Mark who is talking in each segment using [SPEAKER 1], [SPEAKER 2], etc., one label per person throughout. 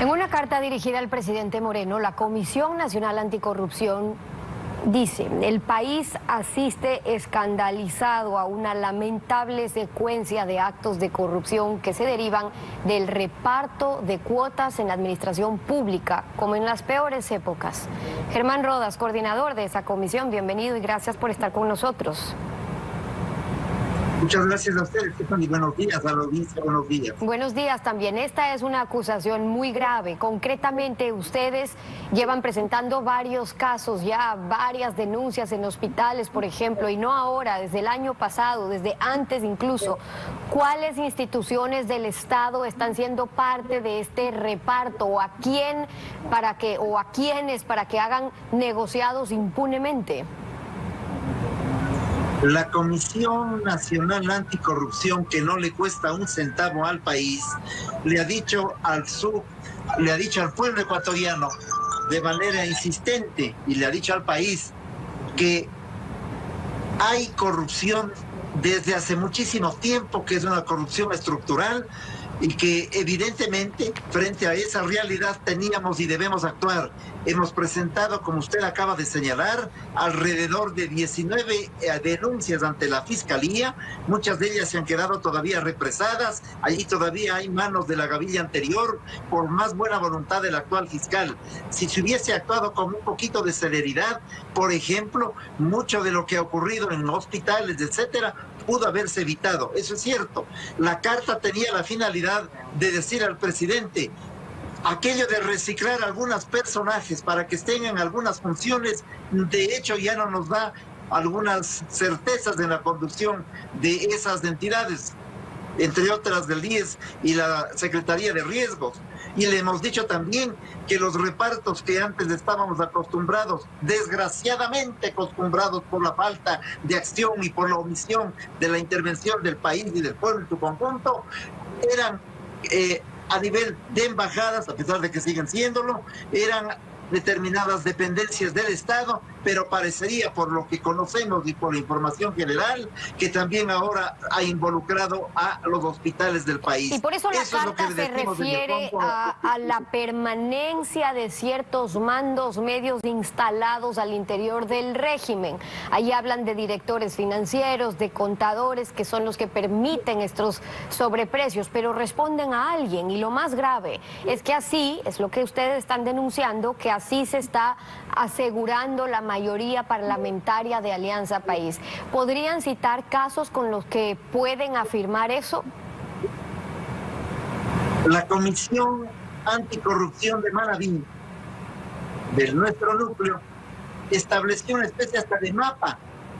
[SPEAKER 1] En una carta dirigida al presidente Moreno, la Comisión Nacional Anticorrupción dice: el país asiste escandalizado a una lamentable secuencia de actos de corrupción que se derivan del reparto de cuotas en la administración pública, como en las peores épocas. Germán Rodas, coordinador de esa comisión, bienvenido y gracias por estar con nosotros.
[SPEAKER 2] Muchas gracias a ustedes, Stephanie. Buenos días a la audiencia, buenos días.
[SPEAKER 1] Buenos días también. Esta es una acusación muy grave. Concretamente, ustedes llevan presentando varios casos ya, varias denuncias en hospitales, por ejemplo, y no ahora, desde el año pasado, desde antes incluso. ¿Cuáles instituciones del Estado están siendo parte de este reparto o a quién o a quiénes para que hagan negociados impunemente?
[SPEAKER 2] La Comisión Nacional Anticorrupción, que no le cuesta un centavo al país, le ha dicho al pueblo ecuatoriano de manera insistente y le ha dicho al país que hay corrupción desde hace muchísimo tiempo, que es una corrupción estructural y que evidentemente frente a esa realidad teníamos y debemos actuar. Hemos presentado, como usted acaba de señalar, alrededor de 19 denuncias ante la Fiscalía. Muchas de ellas se han quedado todavía represadas. Allí todavía hay manos de la gavilla anterior, por más buena voluntad del actual fiscal. Si se hubiese actuado con un poquito de celeridad, por ejemplo, mucho de lo que ha ocurrido en hospitales, etcétera, pudo haberse evitado. Eso es cierto. La carta tenía la finalidad de decir al presidente: aquello de reciclar algunos personajes para que estén en algunas funciones, de hecho ya no nos da algunas certezas en la conducción de esas entidades, entre otras del IES y la Secretaría de Riesgos. Y le hemos dicho también que los repartos que antes estábamos acostumbrados, desgraciadamente acostumbrados por la falta de acción y por la omisión de la intervención del país y del pueblo en su conjunto, eran a nivel de embajadas, a pesar de que siguen siéndolo, eran determinadas dependencias del Estado, pero parecería, por lo que conocemos y por la información general, que también ahora ha involucrado a los hospitales del país.
[SPEAKER 1] Y por eso la carta se refiere a la permanencia de ciertos mandos medios instalados al interior del régimen. Ahí hablan de directores financieros, de contadores, que son los que permiten estos sobreprecios, pero responden a alguien. Y lo más grave es que así, es lo que ustedes están denunciando, que así se está asegurando la mayoría parlamentaria de Alianza País. ¿Podrían citar casos con los que pueden afirmar eso?
[SPEAKER 2] La Comisión Anticorrupción de Manabí, de nuestro núcleo, estableció una especie hasta de mapa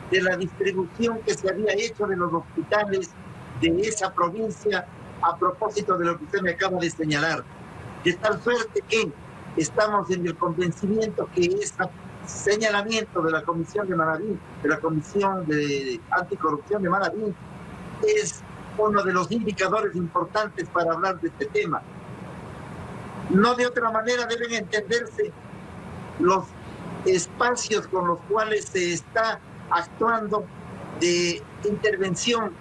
[SPEAKER 2] de la distribución que se había hecho de los hospitales de esa provincia a propósito de lo que usted me acaba de señalar. De tal suerte que estamos en el convencimiento que este señalamiento de la Comisión de Manabí, de la Comisión de Anticorrupción de Manabí, es uno de los indicadores importantes para hablar de este tema. No de otra manera deben entenderse los espacios con los cuales se está actuando de intervención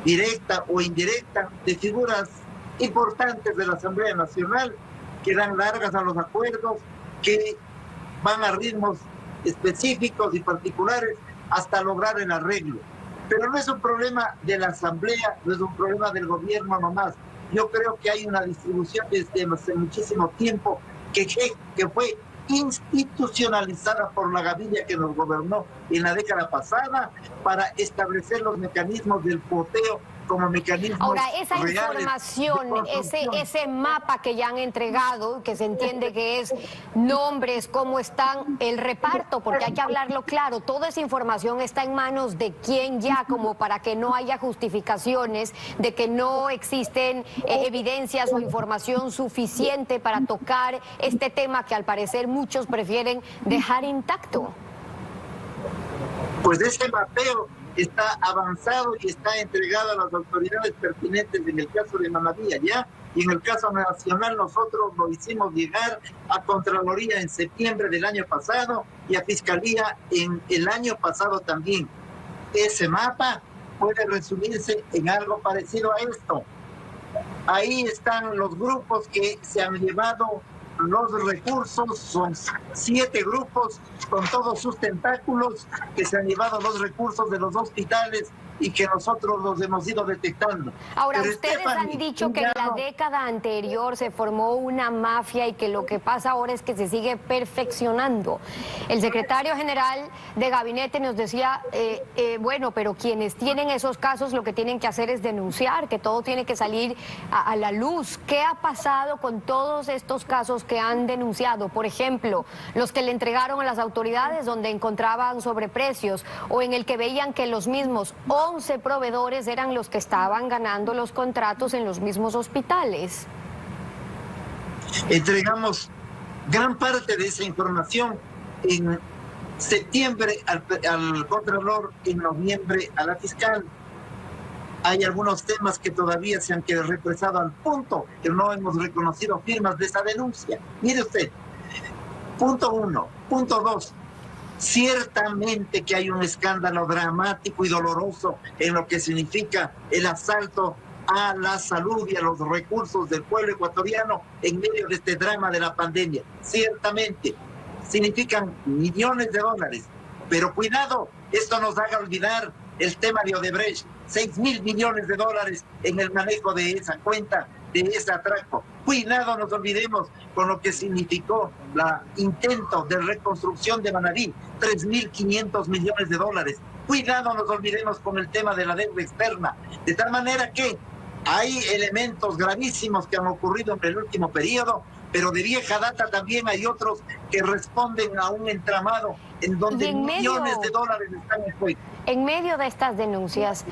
[SPEAKER 2] directa o indirecta de figuras importantes de la Asamblea Nacional, que dan largas a los acuerdos, que van a ritmos específicos y particulares hasta lograr el arreglo. Pero no es un problema de la Asamblea, no es un problema del gobierno nomás. Yo creo que hay una distribución desde hace muchísimo tiempo que fue institucionalizada por la gavilla que nos gobernó en la década pasada para establecer los mecanismos del cuoteo como mecanismos.
[SPEAKER 1] Ahora, esa información, ese mapa que ya han entregado, que se entiende que es nombres, cómo están, el reparto, porque hay que hablarlo claro, toda esa información está en manos de quién ya, como para que no haya justificaciones de que no existen evidencias o información suficiente para tocar este tema que al parecer muchos prefieren dejar intacto.
[SPEAKER 2] Pues ese mapeo está avanzado y está entregado a las autoridades pertinentes en el caso de Manabí allá, y en el caso nacional nosotros lo hicimos llegar a Contraloría en septiembre del año pasado y a Fiscalía en el año pasado también. Ese mapa puede resumirse en algo parecido a esto. Ahí están los grupos que se han llevado los recursos, son 7 grupos con todos sus tentáculos que se han llevado los recursos de los hospitales y que nosotros los hemos ido detectando.
[SPEAKER 1] Ahora,
[SPEAKER 2] Pero
[SPEAKER 1] ustedes han dicho que en la década anterior se formó una mafia y que lo que pasa ahora es que se sigue perfeccionando. El secretario general de gabinete nos decía, bueno, pero quienes tienen esos casos lo que tienen que hacer es denunciar, que todo tiene que salir a la luz. ¿Qué ha pasado con todos estos casos que han denunciado? Por ejemplo, los que le entregaron a las autoridades donde encontraban sobreprecios o en el que veían que los mismos 11 proveedores eran los que estaban ganando los contratos en los mismos hospitales.
[SPEAKER 2] Entregamos gran parte de esa información en septiembre al Contralor, en noviembre a la fiscal. Hay algunos temas que todavía se han quedado represados al punto que no hemos reconocido firmas de esa denuncia. Mire usted, punto 1. Punto 2. Ciertamente que hay un escándalo dramático y doloroso en lo que significa el asalto a la salud y a los recursos del pueblo ecuatoriano en medio de este drama de la pandemia. Ciertamente, significan millones de dólares. Pero cuidado, esto nos haga olvidar el tema de Odebrecht, 6.000 millones de dólares en el manejo de esa cuenta, de ese atraco. Cuidado, nos olvidemos con lo que significó el intento de reconstrucción de Manabí, 3.500 millones de dólares. Cuidado, nos olvidemos con el tema de la deuda externa. De tal manera que hay elementos gravísimos que han ocurrido en el último periodo, pero de vieja data también hay otros que responden a un entramado en donde millones de dólares están en juego.
[SPEAKER 1] En medio de estas denuncias,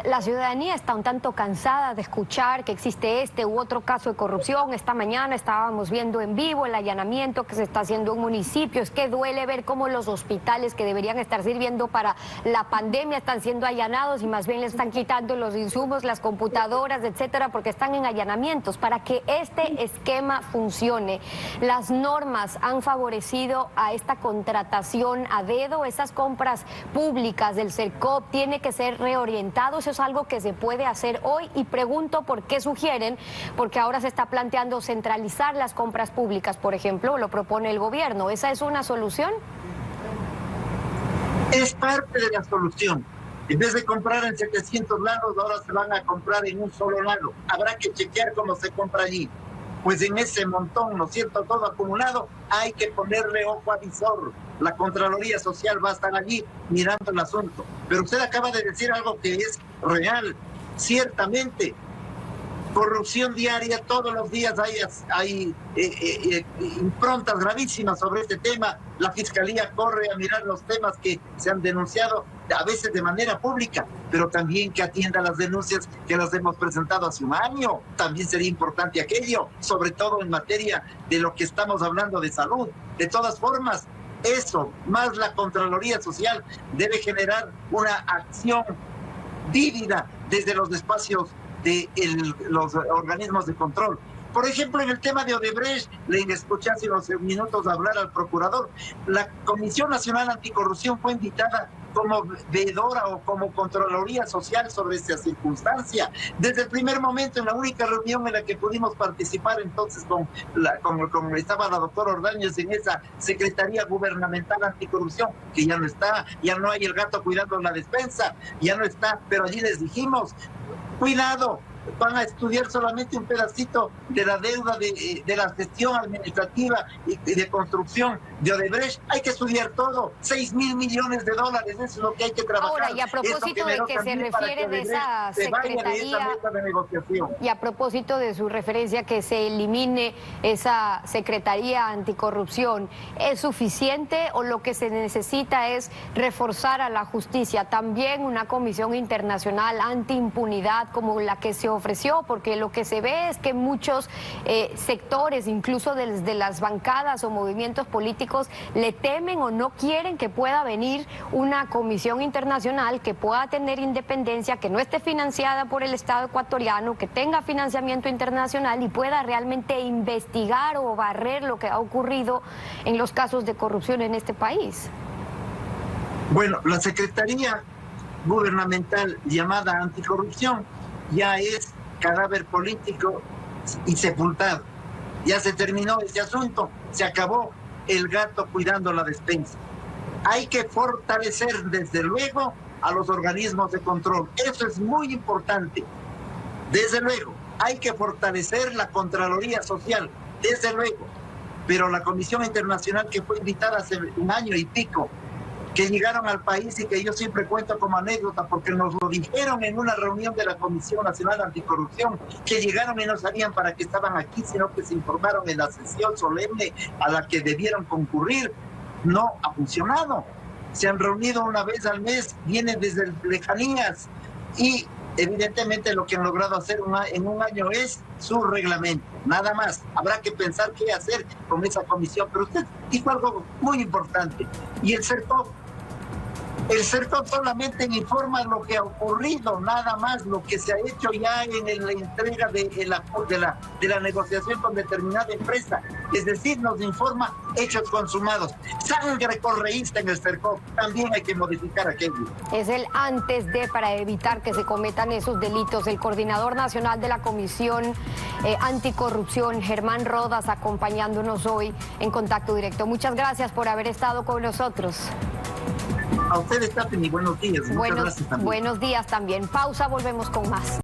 [SPEAKER 1] la ciudadanía está un tanto cansada de escuchar que existe este u otro caso de corrupción. Esta mañana estábamos viendo en vivo el allanamiento que se está haciendo en municipios. Es que duele ver cómo los hospitales que deberían estar sirviendo para la pandemia están siendo allanados y más bien le están quitando los insumos, las computadoras, etcétera, porque están en allanamientos. Para que este esquema funcione, las normas han favorecido a esta contratación a dedo, esas compras públicas del CERCOP tiene que ser reorientado. Eso es algo que se puede hacer hoy y pregunto por qué sugieren, porque ahora se está planteando centralizar las compras públicas, por ejemplo, lo propone el gobierno. ¿Esa es una solución?
[SPEAKER 2] Es parte de la solución. En vez de comprar en 700 lados, ahora se van a comprar en un solo lado. Habrá que chequear cómo se compra allí. Pues en ese montón, ¿no es cierto?, todo acumulado, hay que ponerle ojo avisor. La Contraloría Social va a estar allí mirando el asunto. Pero usted acaba de decir algo que es real. Ciertamente, corrupción diaria, todos los días hay improntas gravísimas sobre este tema. La Fiscalía corre a mirar los temas que se han denunciado, a veces de manera pública, pero también que atienda las denuncias que las hemos presentado hace un año. También sería importante aquello, sobre todo en materia de lo que estamos hablando de salud. De todas formas, eso, más la Contraloría Social, debe generar una acción vívida desde los espacios de los organismos de control. Por ejemplo, en el tema de Odebrecht, le escuché hace unos minutos hablar al procurador. La Comisión Nacional Anticorrupción fue invitada como veedora o como Contraloría Social sobre esta circunstancia. Desde el primer momento, en la única reunión en la que pudimos participar entonces con estaba la doctora Ordóñez en esa Secretaría Gubernamental Anticorrupción, que ya no está, ya no hay el gato cuidando la despensa, ya no está, pero allí les dijimos, cuidado, van a estudiar solamente un pedacito de la deuda de la gestión administrativa y de construcción de Odebrecht. Hay que estudiar todo, 6.000 millones de dólares, eso es lo que hay que trabajar.
[SPEAKER 1] Ahora, y a propósito de que se refiere de esa secretaría, y a propósito de su referencia que se elimine esa Secretaría Anticorrupción, ¿es suficiente o lo que se necesita es reforzar a la justicia? También una comisión internacional antiimpunidad como la que se ofreció, porque lo que se ve es que muchos sectores, incluso desde las bancadas o movimientos políticos, le temen o no quieren que pueda venir una comisión internacional que pueda tener independencia, que no esté financiada por el Estado ecuatoriano, que tenga financiamiento internacional y pueda realmente investigar o barrer lo que ha ocurrido en los casos de corrupción en este país.
[SPEAKER 2] Bueno, la Secretaría Gubernamental llamada Anticorrupción ya es cadáver político y sepultado. Ya se terminó ese asunto, se acabó el gato cuidando la despensa. Hay que fortalecer desde luego a los organismos de control. Eso es muy importante. Desde luego, hay que fortalecer la Contraloría Social, desde luego. Pero la Comisión Internacional que fue invitada hace un año y pico, que llegaron al país y que yo siempre cuento como anécdota porque nos lo dijeron en una reunión de la Comisión Nacional Anticorrupción, que llegaron y no sabían para qué estaban aquí, sino que se informaron en la sesión solemne a la que debieron concurrir. No ha funcionado. Se han reunido una vez al mes, vienen desde lejanías y evidentemente lo que han logrado hacer en un año es su reglamento, nada más. Habrá que pensar qué hacer con esa comisión, pero usted dijo algo muy importante, y el CERTOP solamente informa lo que ha ocurrido, nada más lo que se ha hecho ya en la entrega de la negociación con determinada empresa. Es decir, nos informa hechos consumados. Sangre correísta en el CERTOP, también hay que modificar aquello.
[SPEAKER 1] Es el antes de, para evitar que se cometan esos delitos. El coordinador nacional de la Comisión Anticorrupción, Germán Rodas, acompañándonos hoy en Contacto Directo. Muchas gracias por haber estado con nosotros.
[SPEAKER 2] A ustedes, Tapen, y buenos días. Muchas gracias también.
[SPEAKER 1] Buenos días también. Pausa, volvemos con más.